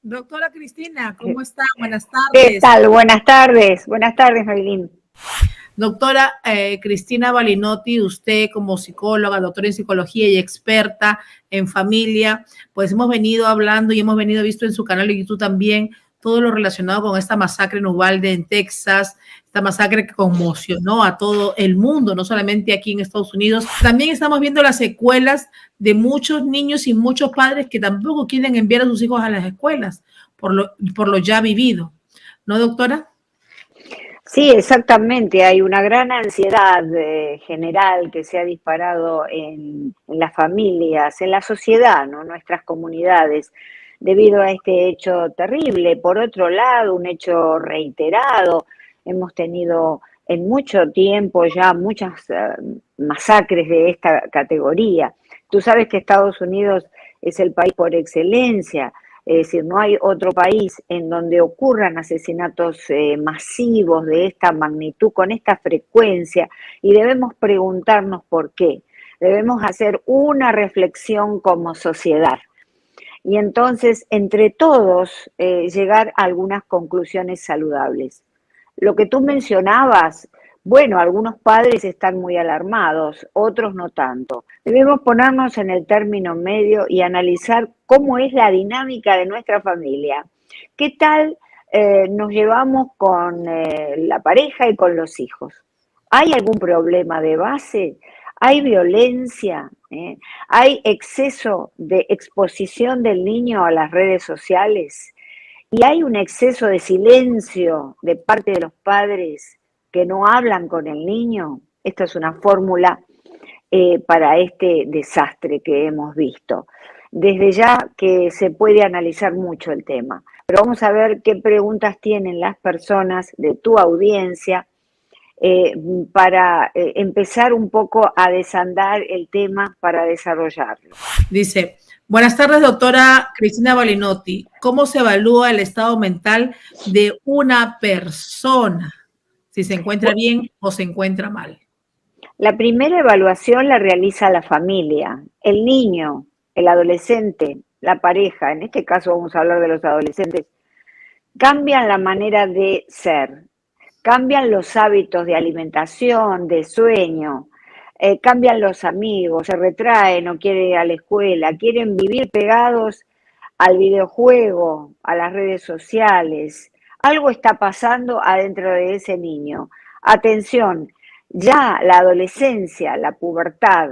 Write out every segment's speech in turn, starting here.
Doctora Cristina, ¿cómo está? Buenas ¿Qué tardes. tal? Buenas tardes, Maylin. Doctora Cristina Balinotti, usted como psicóloga, doctora en psicología y experta en familia, pues hemos venido hablando y hemos venido visto en su canal de YouTube también todo lo relacionado con esta masacre en Uvalde, en Texas, esta masacre que conmocionó a todo el mundo, no solamente aquí en Estados Unidos. También estamos viendo las secuelas de muchos niños y muchos padres que tampoco quieren enviar a sus hijos a las escuelas por lo ya vivido. ¿No, doctora? Sí, exactamente. Hay una gran ansiedad general que se ha disparado en las familias, en la sociedad, ¿no? Nuestras comunidades, debido a este hecho terrible. Por otro lado, un hecho reiterado. Hemos tenido en mucho tiempo ya muchas masacres de esta categoría. Tú sabes que Estados Unidos es el país por excelencia. Es decir, no hay otro país en donde ocurran asesinatos masivos de esta magnitud, con esta frecuencia, y debemos preguntarnos por qué. Debemos hacer una reflexión como sociedad y entonces, entre todos, llegar a algunas conclusiones saludables. Lo que tú mencionabas, bueno, algunos padres están muy alarmados, otros no tanto. Debemos ponernos en el término medio y analizar cómo es la dinámica de nuestra familia. ¿Qué tal nos llevamos con la pareja y con los hijos? ¿Hay algún problema de base? ¿Hay violencia? ¿Hay exceso de exposición del niño a las redes sociales? Y hay un exceso de silencio de parte de los padres que no hablan con el niño. Esta es una fórmula para este desastre que hemos visto. Desde ya que se puede analizar mucho el tema, pero vamos a ver qué preguntas tienen las personas de tu audiencia eh, para empezar un poco a desandar el tema para desarrollarlo. Dice, buenas tardes, doctora Cristina Balinotti. ¿Cómo se evalúa el estado mental de una persona? Si se encuentra bien o se encuentra mal. La primera evaluación la realiza la familia, el niño, el adolescente, la pareja, en este caso vamos a hablar de los adolescentes, cambian la manera de ser, cambian los hábitos de alimentación, de sueño, cambian los amigos, se retraen, no quieren ir a la escuela, quieren vivir pegados al videojuego, a las redes sociales. Algo está pasando adentro de ese niño. Atención, ya la adolescencia, la pubertad,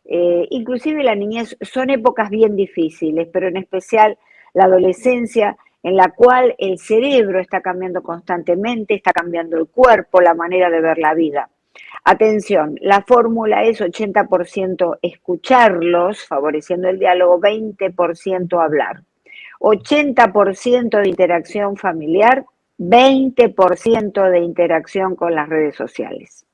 inclusive la niñez, son épocas bien difíciles, pero en especial la adolescencia, en la cual el cerebro está cambiando constantemente, está cambiando el cuerpo, la manera de ver la vida. Atención, la fórmula es 80% escucharlos, favoreciendo el diálogo, 20% hablar. 80% de interacción familiar, 20% de interacción con las redes sociales.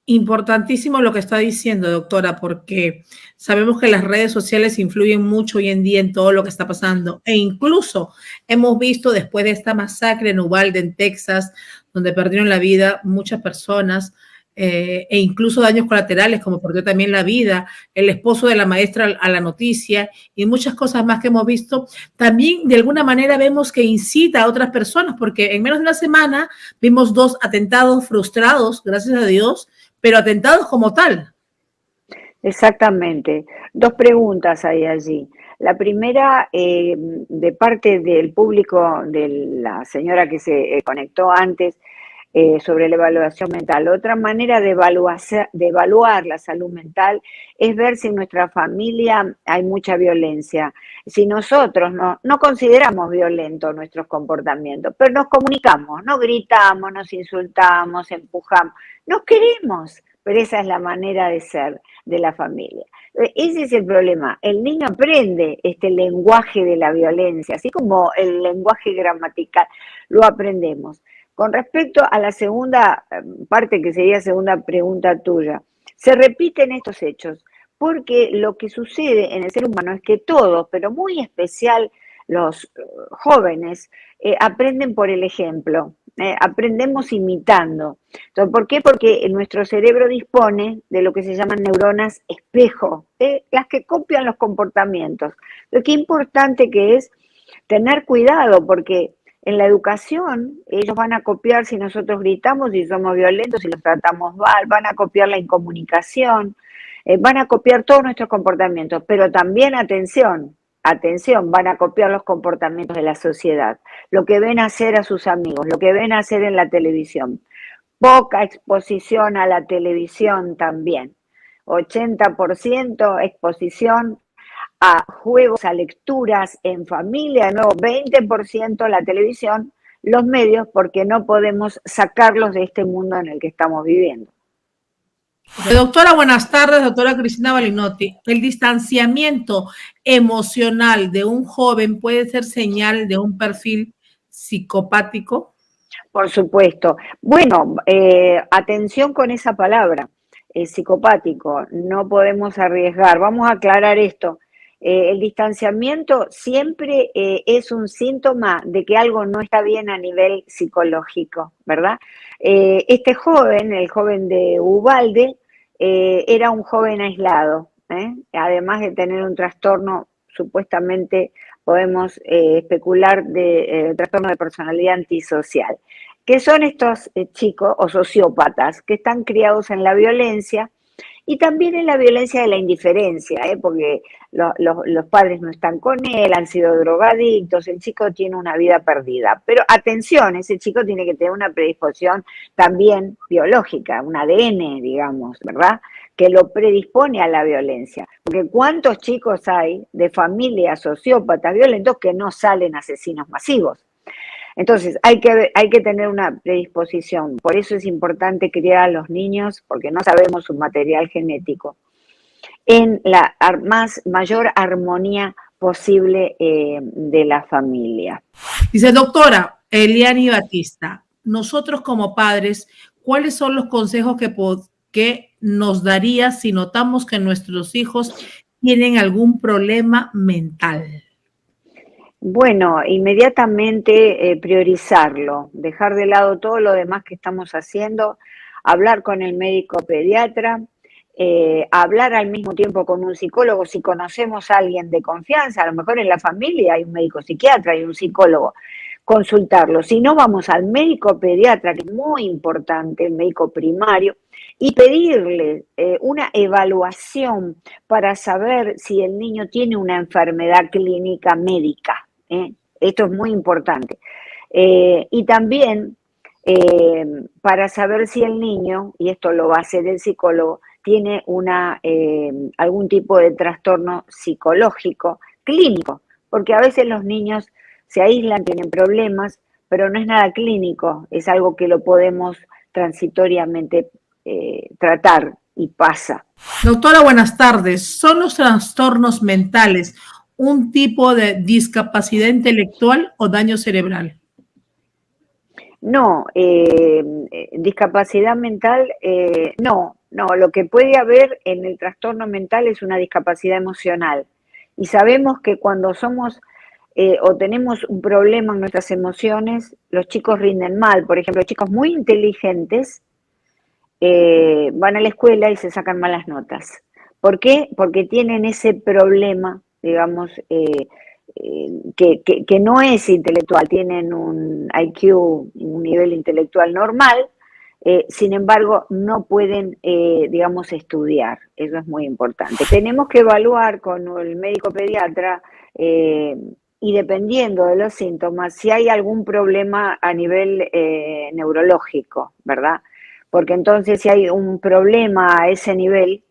Importantísimo lo que está diciendo, doctora, porque sabemos que las redes sociales influyen mucho hoy en día en todo lo que está pasando. E incluso hemos visto después de esta masacre en Uvalde, en Texas, donde perdieron la vida muchas personas, e incluso daños colaterales, como perdió también la vida el esposo de la maestra a la noticia y muchas cosas más que hemos visto. También de alguna manera vemos que incita a otras personas, porque en menos de una semana vimos 2 atentados frustrados, gracias a Dios, pero atentados como tal. Exactamente. Dos preguntas hay allí. La primera, de parte del público, de la señora que se conectó antes, sobre la evaluación mental. Otra manera de evaluar la salud mental es ver si en nuestra familia hay mucha violencia. Si nosotros no consideramos violentos nuestros comportamientos, pero nos comunicamos, no gritamos, nos insultamos, empujamos, nos queremos, pero esa es la manera de ser de la familia. Ese es el problema. El niño aprende este lenguaje de la violencia, así como el lenguaje gramatical, lo aprendemos. Con respecto a la segunda parte, que sería segunda pregunta tuya, se repiten estos hechos, porque lo que sucede en el ser humano es que todos, pero muy especial los jóvenes, aprenden por el ejemplo, aprendemos imitando. Entonces, ¿por qué? Porque nuestro cerebro dispone de lo que se llaman neuronas espejo, las que copian los comportamientos. Lo que importante que es tener cuidado porque en la educación ellos van a copiar si nosotros gritamos, si somos violentos, si los tratamos mal, van a copiar la incomunicación, van a copiar todos nuestros comportamientos, pero también atención, van a copiar los comportamientos de la sociedad, lo que ven hacer a sus amigos, lo que ven hacer en la televisión. Poca exposición a la televisión también. 80% exposición a juegos, a lecturas en familia, de nuevo 20% la televisión, los medios, porque no podemos sacarlos de este mundo en el que estamos viviendo. Doctora, buenas tardes, doctora Cristina Balinotti. ¿El distanciamiento emocional de un joven puede ser señal de un perfil psicopático? Por supuesto. Bueno, atención con esa palabra, psicopático, no podemos arriesgar. Vamos a aclarar esto. El distanciamiento siempre es un síntoma de que algo no está bien a nivel psicológico, ¿verdad? Este joven, el joven de Ubalde, era un joven aislado, además de tener un trastorno, supuestamente podemos especular de trastorno de personalidad antisocial. ¿Qué son estos chicos o sociópatas que están criados en la violencia? Y también en la violencia de la indiferencia, porque los padres no están con él, han sido drogadictos, el chico tiene una vida perdida. Pero atención, ese chico tiene que tener una predisposición también biológica, un ADN, digamos, ¿verdad? Que lo predispone a la violencia. Porque ¿cuántos chicos hay de familias sociópatas violentos que no salen asesinos masivos? Entonces, hay que tener una predisposición. Por eso es importante criar a los niños, porque no sabemos su material genético, en la mayor armonía posible de la familia. Dice, doctora Eliani Batista, nosotros como padres, ¿cuáles son los consejos que nos daría si notamos que nuestros hijos tienen algún problema mental? Bueno, inmediatamente priorizarlo, dejar de lado todo lo demás que estamos haciendo, hablar con el médico pediatra, hablar al mismo tiempo con un psicólogo, si conocemos a alguien de confianza, a lo mejor en la familia hay un médico psiquiatra, hay un psicólogo, consultarlo. Si no, vamos al médico pediatra, que es muy importante, el médico primario, y pedirle una evaluación para saber si el niño tiene una enfermedad clínica médica. Esto es muy importante. Y también para saber si el niño, y esto lo va a hacer el psicólogo, tiene algún tipo de trastorno psicológico clínico, porque a veces los niños se aíslan, tienen problemas, pero no es nada clínico, es algo que lo podemos transitoriamente tratar y pasa. Doctora, buenas tardes. ¿Son los trastornos mentales un tipo de discapacidad intelectual o daño cerebral? No, discapacidad mental, no, lo que puede haber en el trastorno mental es una discapacidad emocional. Y sabemos que cuando somos o tenemos un problema en nuestras emociones, los chicos rinden mal. Por ejemplo, chicos muy inteligentes van a la escuela y se sacan malas notas. ¿Por qué? Porque tienen ese problema, digamos, que no es intelectual, tienen un IQ, un nivel intelectual normal, sin embargo, no pueden, digamos, estudiar. Eso es muy importante. Tenemos que evaluar con el médico pediatra y dependiendo de los síntomas, si hay algún problema a nivel neurológico, ¿verdad? Porque entonces si hay un problema a ese nivel,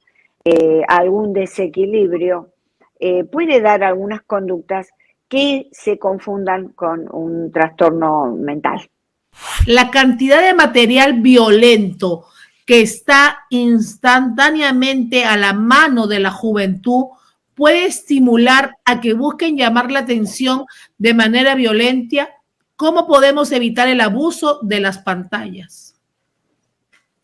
algún desequilibrio, puede dar algunas conductas que se confundan con un trastorno mental. La cantidad de material violento que está instantáneamente a la mano de la juventud puede estimular a que busquen llamar la atención de manera violenta. ¿Cómo podemos evitar el abuso de las pantallas?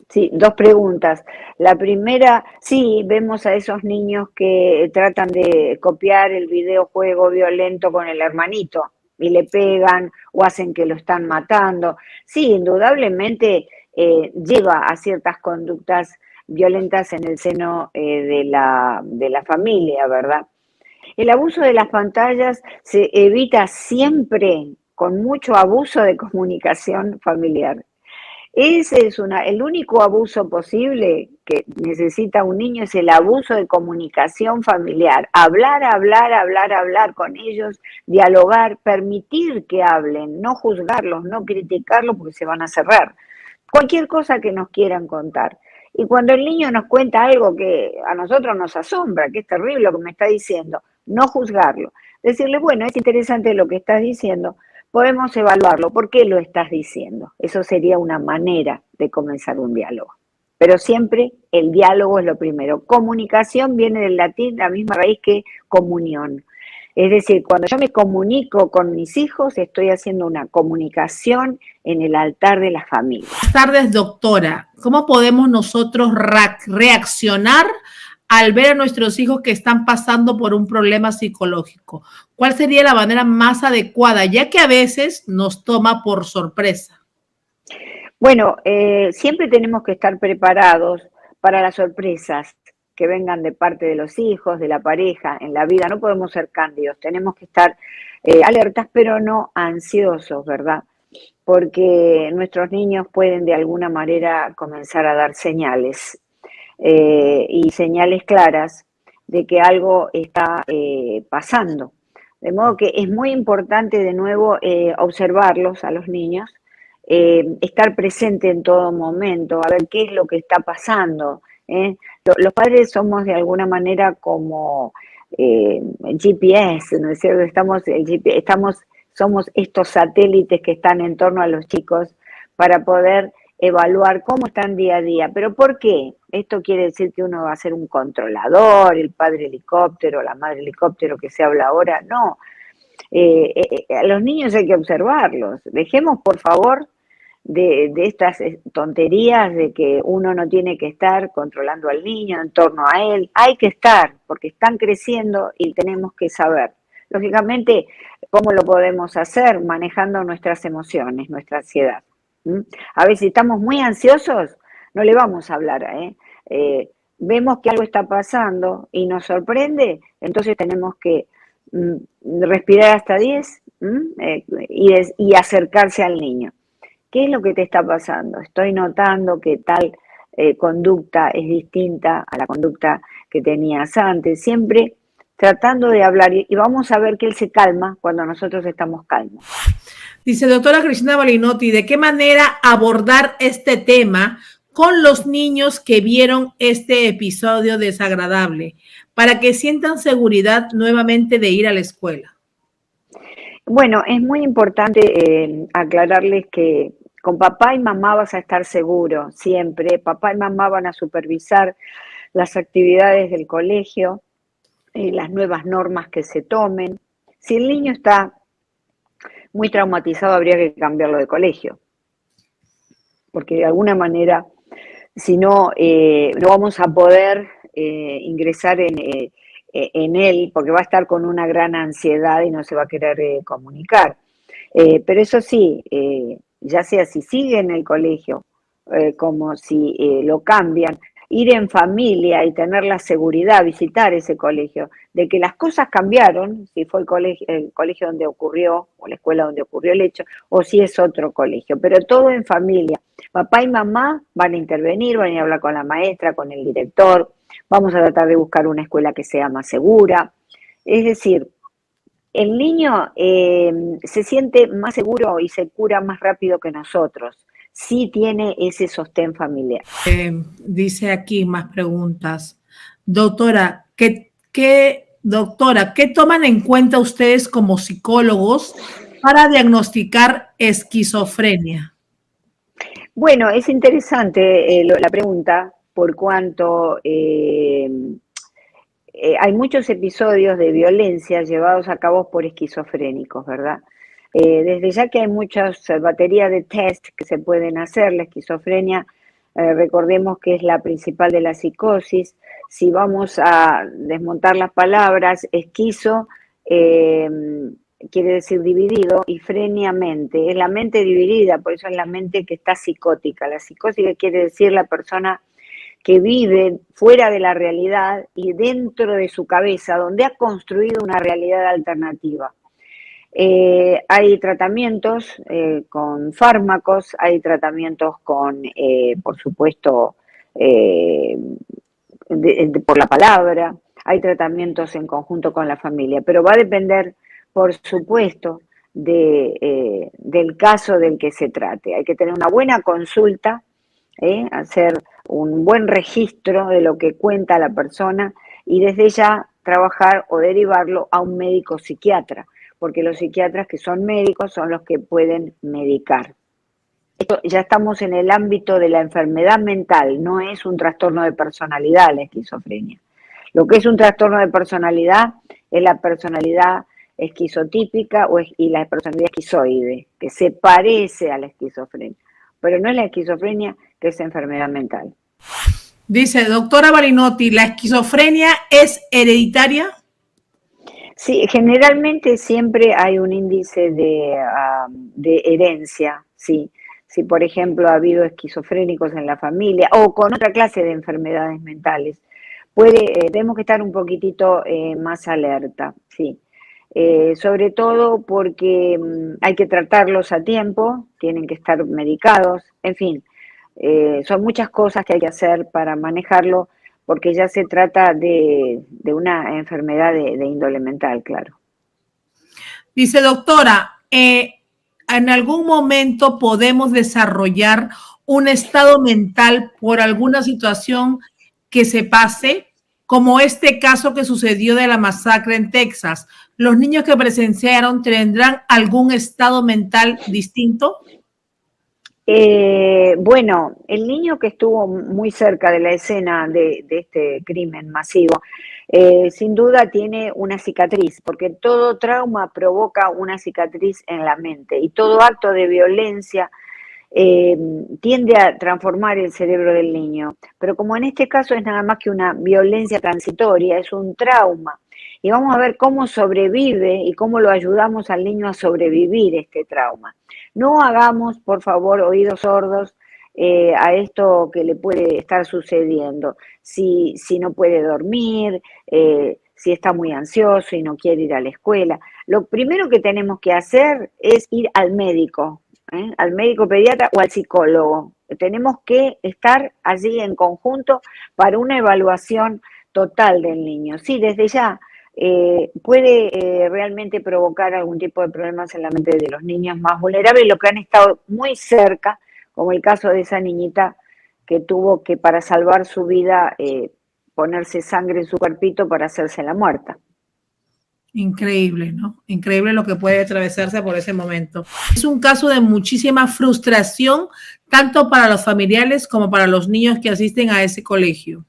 Sí, dos preguntas. La primera, sí, vemos a esos niños que tratan de copiar el videojuego violento con el hermanito y le pegan o hacen que lo están matando. Sí, indudablemente lleva a ciertas conductas violentas en el seno de la familia, ¿verdad? El abuso de las pantallas se evita siempre con mucho abuso de comunicación familiar. Ese es el único abuso posible que necesita un niño, es el abuso de comunicación familiar. Hablar, hablar, hablar, hablar con ellos, dialogar, permitir que hablen, no juzgarlos, no criticarlos porque se van a cerrar. Cualquier cosa que nos quieran contar. Y cuando el niño nos cuenta algo que a nosotros nos asombra, que es terrible lo que me está diciendo, no juzgarlo. Decirle, bueno, es interesante lo que estás diciendo, podemos evaluarlo. ¿Por qué lo estás diciendo? Eso sería una manera de comenzar un diálogo. Pero siempre el diálogo es lo primero. Comunicación viene del latín, la misma raíz que comunión. Es decir, cuando yo me comunico con mis hijos, estoy haciendo una comunicación en el altar de la familia. Buenas tardes, doctora. ¿Cómo podemos nosotros reaccionar al ver a nuestros hijos que están pasando por un problema psicológico? ¿Cuál sería la manera más adecuada, ya que a veces nos toma por sorpresa? Bueno, siempre tenemos que estar preparados para las sorpresas que vengan de parte de los hijos, de la pareja, en la vida. No podemos ser cándidos, tenemos que estar alertas, pero no ansiosos, ¿verdad? Porque nuestros niños pueden de alguna manera comenzar a dar señales y señales claras de que algo está pasando. De modo que es muy importante de nuevo observarlos a los niños, estar presente en todo momento, a ver qué es lo que está pasando. Los padres somos de alguna manera como GPS, ¿no es cierto? Somos estos satélites que están en torno a los chicos para poder evaluar cómo están día a día. ¿Pero por qué? Esto quiere decir que uno va a ser un controlador, el padre helicóptero, la madre helicóptero que se habla ahora. No, a los niños hay que observarlos. Dejemos, por favor, de estas tonterías de que uno no tiene que estar controlando al niño en torno a él. Hay que estar, porque están creciendo y tenemos que saber. Lógicamente, ¿cómo lo podemos hacer? Manejando nuestras emociones, nuestra ansiedad. A ver, si estamos muy ansiosos, no le vamos a hablar. Vemos que algo está pasando y nos sorprende, entonces tenemos que respirar hasta 10 y acercarse al niño. ¿Qué es lo que te está pasando? Estoy notando que tal conducta es distinta a la conducta que tenías antes. Siempre tratando de hablar y vamos a ver que él se calma cuando nosotros estamos calmos. Dice, doctora Cristina Balinotti, ¿de qué manera abordar este tema con los niños que vieron este episodio desagradable para que sientan seguridad nuevamente de ir a la escuela? Bueno, es muy importante aclararles que con papá y mamá vas a estar seguro siempre. Papá y mamá van a supervisar las actividades del colegio, las nuevas normas que se tomen. Si el niño está muy traumatizado, habría que cambiarlo de colegio, porque de alguna manera, si no, no vamos a poder ingresar en él, porque va a estar con una gran ansiedad y no se va a querer comunicar. Pero eso sí, ya sea si sigue en el colegio, como si lo cambian, ir en familia y tener la seguridad, visitar ese colegio, de que las cosas cambiaron, si fue el colegio donde ocurrió, o la escuela donde ocurrió el hecho, o si es otro colegio, pero todo en familia. Papá y mamá van a intervenir, van a ir a hablar con la maestra, con el director, vamos a tratar de buscar una escuela que sea más segura. Es decir, el niño se siente más seguro y se cura más rápido que nosotros. Sí tiene ese sostén familiar. Dice aquí más preguntas. Doctora, doctora, ¿qué toman en cuenta ustedes como psicólogos para diagnosticar esquizofrenia? Bueno, es interesante la pregunta, por cuanto hay muchos episodios de violencia llevados a cabo por esquizofrénicos, ¿verdad? Desde ya que hay muchas baterías de test que se pueden hacer, la esquizofrenia, recordemos que es la principal de la psicosis. Si vamos a desmontar las palabras, esquizo quiere decir dividido y frenia mente, es la mente dividida, por eso es la mente que está psicótica. La psicosis quiere decir la persona que vive fuera de la realidad y dentro de su cabeza, donde ha construido una realidad alternativa. Hay tratamientos con fármacos, hay tratamientos con, por supuesto, por la palabra, hay tratamientos en conjunto con la familia, pero va a depender, por supuesto, del caso del que se trate. Hay que tener una buena consulta, hacer un buen registro de lo que cuenta la persona y desde ya trabajar o derivarlo a un médico psiquiatra, porque los psiquiatras que son médicos son los que pueden medicar. Esto, ya estamos en el ámbito de la enfermedad mental, no es un trastorno de personalidad la esquizofrenia. Lo que es un trastorno de personalidad es la personalidad esquizotípica y la personalidad esquizoide, que se parece a la esquizofrenia, pero no es la esquizofrenia, que es enfermedad mental. Dice, doctora Barinotti, ¿la esquizofrenia es hereditaria? Sí, generalmente siempre hay un índice de herencia, sí. Si, por ejemplo, ha habido esquizofrénicos en la familia o con otra clase de enfermedades mentales, tenemos que estar un poquitito más alerta, sí. Sobre todo porque hay que tratarlos a tiempo, tienen que estar medicados, en fin, son muchas cosas que hay que hacer para manejarlo, porque ya se trata de una enfermedad de índole mental, claro. Dice, doctora, ¿en algún momento podemos desarrollar un estado mental por alguna situación que se pase, como este caso que sucedió de la masacre en Texas? ¿Los niños que presenciaron tendrán algún estado mental distinto? Bueno, el niño que estuvo muy cerca de la escena de este crimen masivo, sin duda tiene una cicatriz, porque todo trauma provoca una cicatriz en la mente y todo acto de violencia tiende a transformar el cerebro del niño. Pero como en este caso es nada más que una violencia transitoria, es un trauma. Y vamos a ver cómo sobrevive y cómo lo ayudamos al niño a sobrevivir este trauma. No hagamos, por favor, oídos sordos a esto que le puede estar sucediendo. Si no puede dormir, si está muy ansioso y no quiere ir a la escuela. Lo primero que tenemos que hacer es ir al médico pediatra o al psicólogo. Tenemos que estar allí en conjunto para una evaluación total del niño. Sí, desde ya puede realmente provocar algún tipo de problemas en la mente de los niños más vulnerables, los que han estado muy cerca, como el caso de esa niñita que tuvo que, para salvar su vida, ponerse sangre en su cuerpito para hacerse la muerta. Increíble, ¿no? Increíble lo que puede atravesarse por ese momento. Es un caso de muchísima frustración, tanto para los familiares como para los niños que asisten a ese colegio.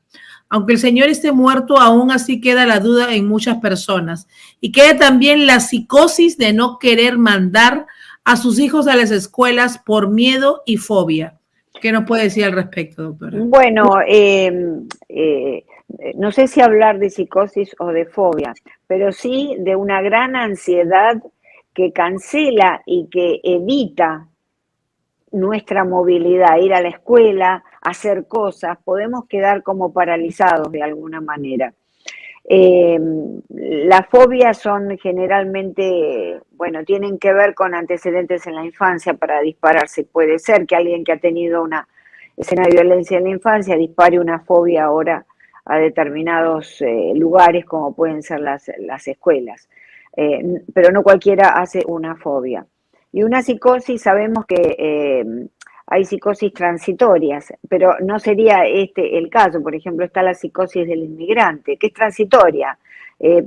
Aunque el señor esté muerto, aún así queda la duda en muchas personas. Y queda también la psicosis de no querer mandar a sus hijos a las escuelas por miedo y fobia. ¿Qué nos puede decir al respecto, doctora? Bueno, no sé si hablar de psicosis o de fobia, pero sí de una gran ansiedad que cancela y que evita nuestra movilidad, ir a la escuela, hacer cosas, podemos quedar como paralizados de alguna manera. Las fobias son generalmente, bueno, tienen que ver con antecedentes en la infancia para dispararse. Puede ser que alguien que ha tenido una escena de violencia en la infancia dispare una fobia ahora a determinados lugares, como pueden ser las escuelas. Pero no cualquiera hace una fobia. Y una psicosis, sabemos que hay psicosis transitorias, pero no sería este el caso. Por ejemplo, está la psicosis del inmigrante, que es transitoria,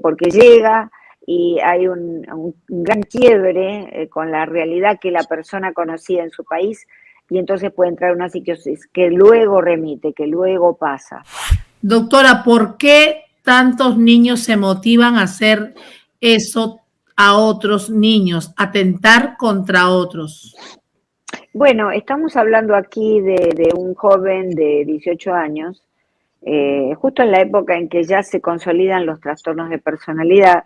porque llega y hay un gran quiebre con la realidad que la persona conocía en su país, y entonces puede entrar una psicosis que luego remite, que luego pasa. Doctora, ¿por qué tantos niños se motivan a hacer eso a otros niños, atentar contra otros? Bueno, estamos hablando aquí de un joven de 18 años, justo en la época en que ya se consolidan los trastornos de personalidad,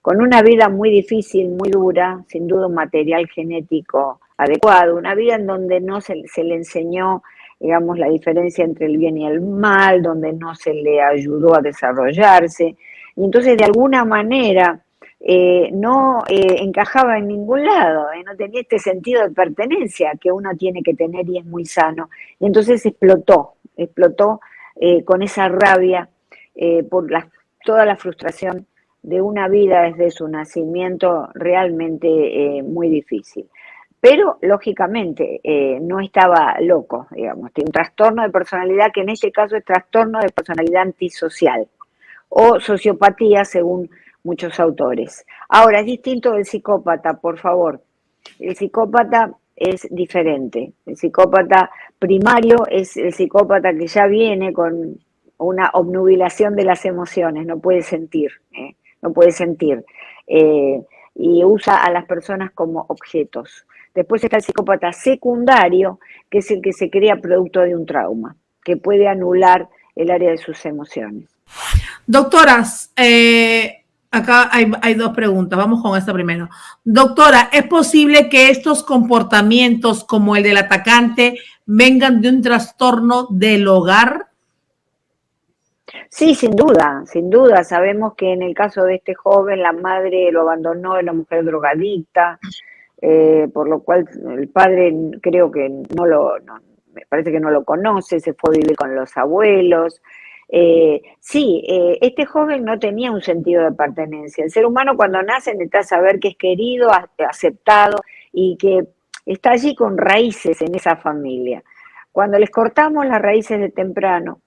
con una vida muy difícil, muy dura, sin duda un material genético adecuado, una vida en donde no se le enseñó digamos, la diferencia entre el bien y el mal, donde no se le ayudó a desarrollarse. Y entonces, de alguna manera, no encajaba en ningún lado, no tenía este sentido de pertenencia que uno tiene que tener y es muy sano. Y entonces explotó con esa rabia por toda la frustración de una vida desde su nacimiento realmente muy difícil. Pero, lógicamente, no estaba loco, digamos, tiene un trastorno de personalidad que en este caso es trastorno de personalidad antisocial o sociopatía según muchos autores. Ahora, es distinto del psicópata, por favor. El psicópata es diferente. El psicópata primario es el psicópata que ya viene con una obnubilación de las emociones, no puede sentir, no puede sentir. Y usa a las personas como objetos. Después está el psicópata secundario, que es el que se crea producto de un trauma, que puede anular el área de sus emociones. Doctoras, acá hay dos preguntas. Vamos con esta primero. Doctora, ¿es posible que estos comportamientos como el del atacante vengan de un trastorno del hogar? Sí, sin duda, sin duda. Sabemos que en el caso de este joven la madre lo abandonó, era una mujer drogadicta, por lo cual el padre creo que me parece que no lo conoce, se fue a vivir con los abuelos. Sí, este joven no tenía un sentido de pertenencia. El ser humano cuando nace necesita saber que es querido, aceptado y que está allí con raíces en esa familia. Cuando les cortamos las raíces de temprano,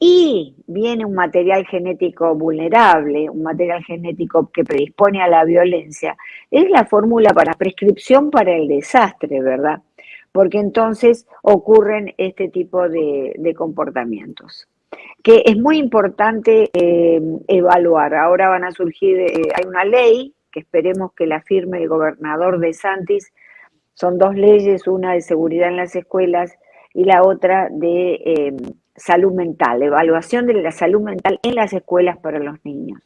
y viene un material genético vulnerable, un material genético que predispone a la violencia, es la fórmula para prescripción para el desastre, ¿verdad? Porque entonces ocurren este tipo de comportamientos. Que es muy importante evaluar. Ahora van a surgir, hay una ley que esperemos que la firme el gobernador DeSantis. Son dos leyes, una de seguridad en las escuelas y la otra de salud mental, evaluación de la salud mental en las escuelas para los niños.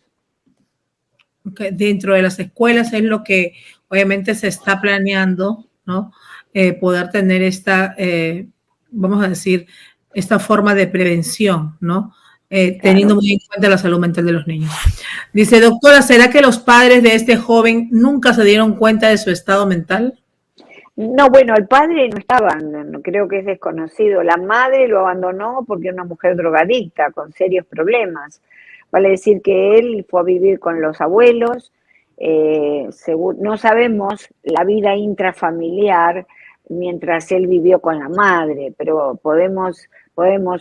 Okay. Dentro de las escuelas es lo que obviamente se está planeando, ¿no? Poder tener esta, vamos a decir, esta forma de prevención, ¿no? Claro. Teniendo muy en cuenta la salud mental de los niños. Dice, doctora, ¿será que los padres de este joven nunca se dieron cuenta de su estado mental? No, bueno, el padre no estaba, creo que es desconocido. La madre lo abandonó porque era una mujer drogadicta con serios problemas. Vale decir que él fue a vivir con los abuelos. No sabemos la vida intrafamiliar mientras él vivió con la madre, pero podemos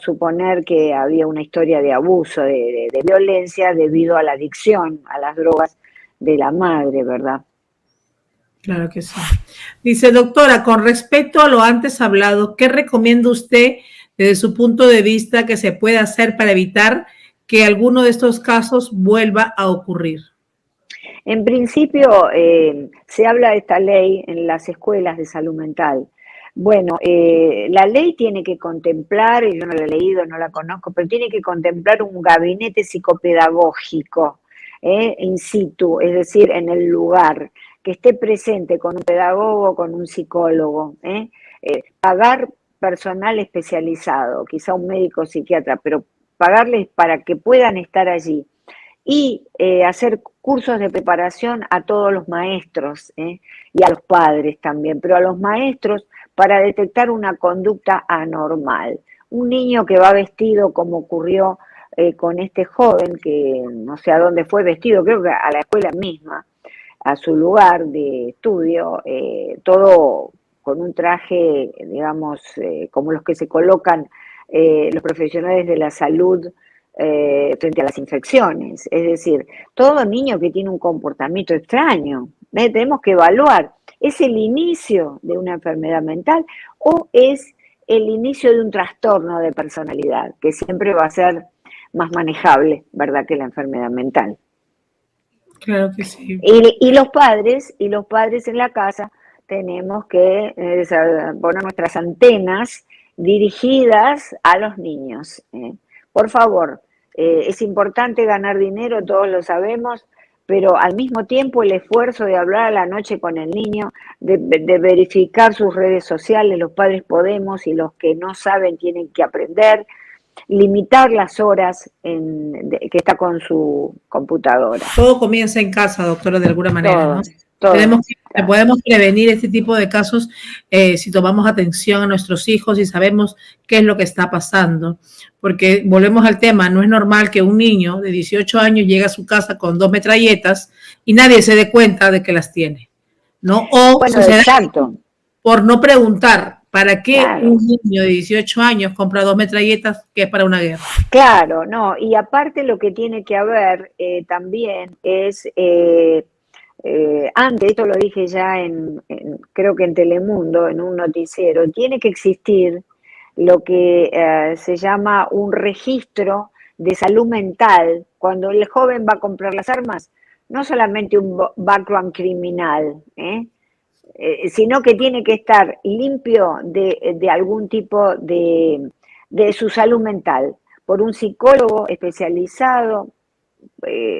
suponer que había una historia de abuso, de violencia debido a la adicción a las drogas de la madre, ¿verdad? Claro que sí. Dice, doctora, con respecto a lo antes hablado, ¿qué recomienda usted desde su punto de vista que se puede hacer para evitar que alguno de estos casos vuelva a ocurrir? En principio, se habla de esta ley en las escuelas de salud mental. Bueno, la ley tiene que contemplar, y yo no la he leído, no la conozco, pero tiene que contemplar un gabinete psicopedagógico, in situ, es decir, en el lugar, que esté presente con un pedagogo, con un psicólogo, pagar personal especializado, quizá un médico psiquiatra, pero pagarles para que puedan estar allí y hacer cursos de preparación a todos los maestros y a los padres también, pero a los maestros para detectar una conducta anormal. Un niño que va vestido como ocurrió con este joven, que no sé a dónde fue vestido, creo que a la escuela misma, a su lugar de estudio, todo con un traje, digamos, como los que se colocan los profesionales de la salud frente a las infecciones. Es decir, todo niño que tiene un comportamiento extraño, tenemos que evaluar, ¿es el inicio de una enfermedad mental o es el inicio de un trastorno de personalidad, que siempre va a ser más manejable, ¿verdad?, que la enfermedad mental? Claro que sí. Y los padres en la casa tenemos que poner nuestras antenas dirigidas a los niños. Por favor, es importante ganar dinero, todos lo sabemos, pero al mismo tiempo el esfuerzo de hablar a la noche con el niño, de verificar sus redes sociales, los padres podemos y los que no saben tienen que aprender, limitar las horas que está con su computadora. Todo comienza en casa, doctora, de alguna manera, ¿no? Todo, Podemos prevenir este tipo de casos si tomamos atención a nuestros hijos y sabemos qué es lo que está pasando. Porque volvemos al tema, no es normal que un niño de 18 años llegue a su casa con 2 metralletas y nadie se dé cuenta de que las tiene, ¿no? O bueno, exacto. Por no preguntar, ¿para qué claro. Un niño de 18 años compra 2 metralletas que es para una guerra? Claro, no, y aparte lo que tiene que haber también es... antes, esto lo dije ya creo que en Telemundo, en un noticiero, tiene que existir lo que se llama un registro de salud mental. Cuando el joven va a comprar las armas, no solamente un background criminal, sino que tiene que estar limpio de algún tipo de su salud mental, por un psicólogo especializado,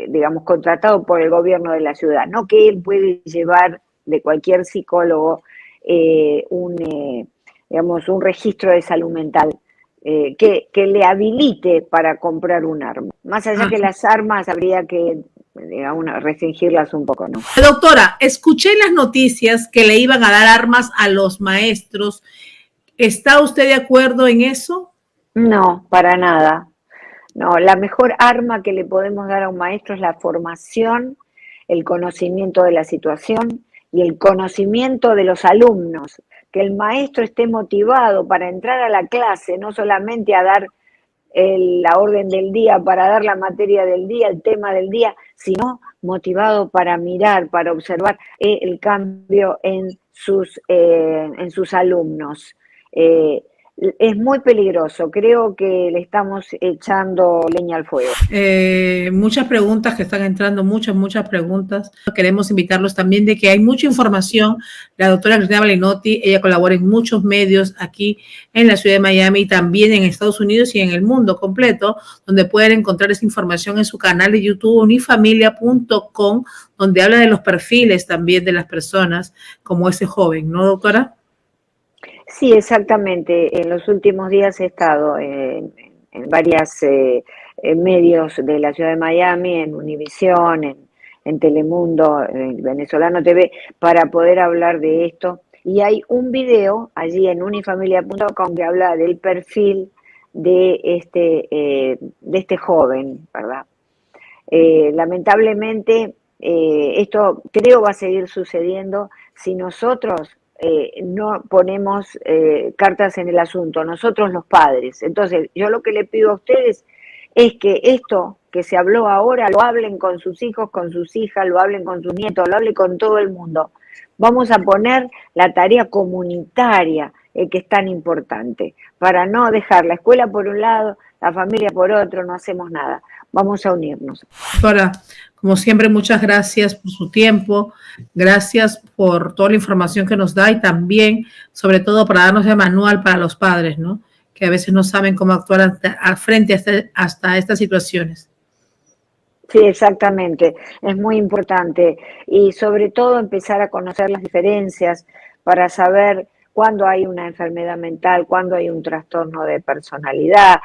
digamos, contratado por el gobierno de la ciudad, no que él puede llevar de cualquier psicólogo digamos, un registro de salud mental que le habilite para comprar un arma. Más allá que las armas habría que, digamos, restringirlas un poco, ¿no? Doctora, escuché en las noticias que le iban a dar armas a los maestros. ¿Está usted de acuerdo en eso? No, para nada. No, la mejor arma que le podemos dar a un maestro es la formación, el conocimiento de la situación y el conocimiento de los alumnos. Que el maestro esté motivado para entrar a la clase, no solamente a dar la orden del día, para dar la materia del día, el tema del día, sino motivado para mirar, para observar el cambio en sus alumnos. Es muy peligroso, creo que le estamos echando leña al fuego. Muchas preguntas que están entrando, muchas preguntas. Queremos invitarlos también de que hay mucha información. La doctora Cristina Balinotti, ella colabora en muchos medios aquí en la ciudad de Miami y también en Estados Unidos y en el mundo completo, donde pueden encontrar esa información en su canal de YouTube, unifamilia.com, donde habla de los perfiles también de las personas como ese joven, ¿no, doctora? Sí, exactamente. En los últimos días he estado en varios medios de la ciudad de Miami, en Univisión, en Telemundo, en Venezolano TV, para poder hablar de esto. Y hay un video allí en unifamilia.com que habla del perfil de este joven, ¿verdad? Lamentablemente, esto creo va a seguir sucediendo si nosotros no ponemos cartas en el asunto, nosotros los padres. Entonces, yo lo que le pido a ustedes es que esto que se habló ahora lo hablen con sus hijos, con sus hijas, lo hablen con sus nietos, lo hablen con todo el mundo. Vamos a poner la tarea comunitaria que es tan importante, para no dejar la escuela por un lado, la familia por otro, no hacemos nada. Vamos a unirnos. Doctora, como siempre, muchas gracias por su tiempo, gracias por toda la información que nos da y también, sobre todo, para darnos el manual para los padres, ¿no? Que a veces no saben cómo actuar frente hasta estas situaciones. Sí, exactamente. Es muy importante y sobre todo empezar a conocer las diferencias para saber cuándo hay una enfermedad mental, cuándo hay un trastorno de personalidad,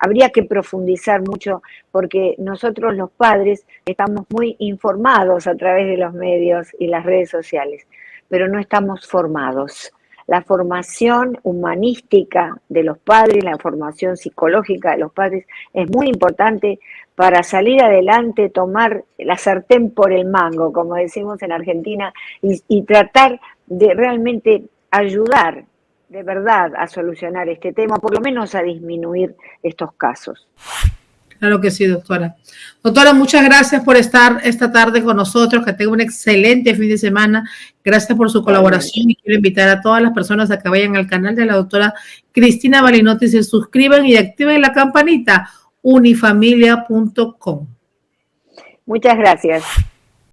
habría que profundizar mucho porque nosotros los padres estamos muy informados a través de los medios y las redes sociales, pero no estamos formados. La formación humanística de los padres, la formación psicológica de los padres es muy importante para salir adelante, tomar la sartén por el mango, como decimos en Argentina, y tratar de realmente ayudar de verdad a solucionar este tema, por lo menos a disminuir estos casos. Claro que sí, doctora. Doctora, muchas gracias por estar esta tarde con nosotros, que tenga un excelente fin de semana. Gracias por su colaboración y quiero invitar a todas las personas a que vayan al canal de la doctora Cristina Balinotti, se suscriban y activen la campanita unifamilia.com. Muchas gracias.